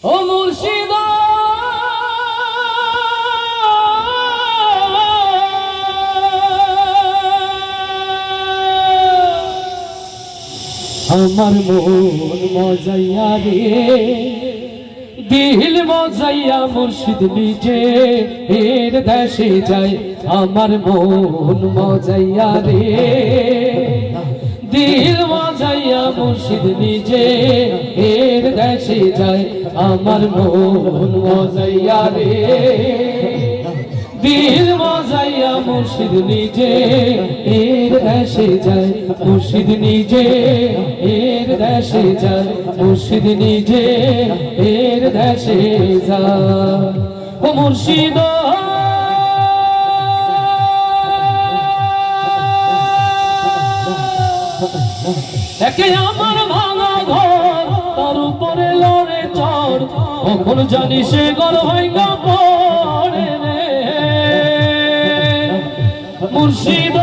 ও মুর্শিদ আমার মন মজাইয়া রে দিল মজাইয়া মুর্শিদ নিজে এর দেশে যায় আমার মন মজাইয়া রে দিল মজাইয়া মুর্শিদ নিজে এর দেশে যায় আমার মন মজাইয়া রে দিল মজাইয়া মুর্শিদ নিজে এর দেশে যায় মুর্শিদ নিজে এর দেশে যায় মুর্শিদ নিজে এর দেশে যায় ও মুর্শিদ একে আমার ভাঙা ঘর তার উপরে লড়ে চড় কখন জানি সে ঘর ভাঙা পড়ে রে মুর্শিদ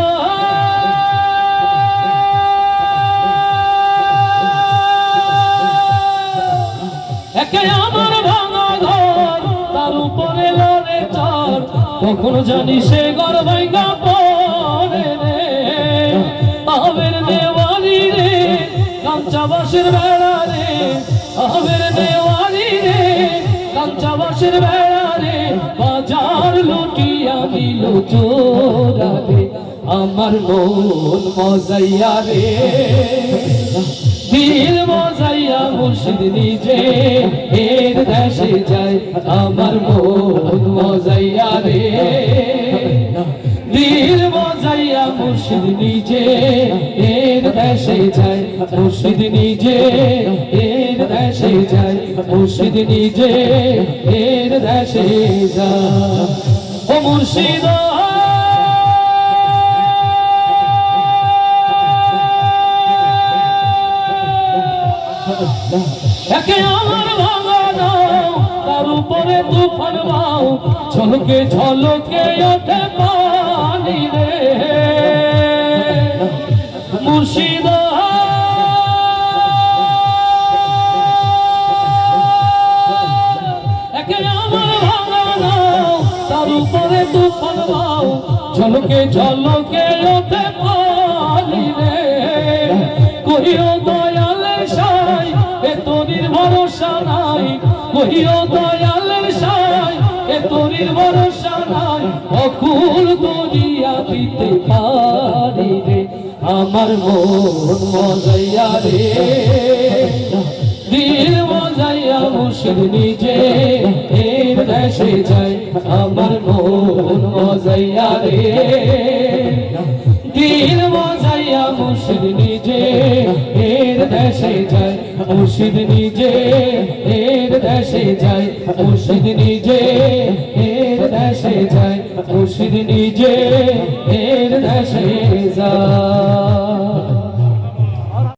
একে আমার ভাঙা ঘর তার উপরে লড়ে চড় কখন জানি সে ঘর ভাঙা পড়ে রে আবের দেওয়ারি রে কাঞ্চা বাঁশের বেড়া রে আবের দেওয়ারি রে কাঞ্চা বাঁশের বেড়া রে বাজার লুটিয়া দিল চোরা রে আমার মন মজাইয়া রে দিল মজাইয়া মুর্শিদ নিজে এর দেশে যায় আমার মন মজাইয়া রে দিল মজাইয়া মুর্শিদ নিজে এর দেশে যায় মুর্শিদ নিজে এর দেশে যায় মুর্শিদ নিজে এর দেশে যায় ও মুর্শিদ একে আমার ভাঙা দাও তার উপরে তুফান বাও ঝলকে ঝলকে ওঠে পানি রে মুর্শিদ একে আমার ভাঙা দাও তার উপরে তুফান বাও ঝলকে ঝলকে ওঠে পানি রে কহিও দয়ালের সাই এ তোরির ভরসা নাই কহিও দয়ালের সাই এ তোরির ভরসা নাই অকুল দরিয়া দিতে পারি রে আমার মন মজাইয়া রে দিল মজাইয়া মুর্শিদ নিজে এর দেশে যায় আমার মন মজাইয়া রে দিল মজাইয়া মুর্শিদ নিজে এর দেশে যায় মুর্শিদ নিজে এর দেশে যায় মুর্শিদ নিজে এর দেশে যায় মুর্শিদ নিজে এর দেশে যায়।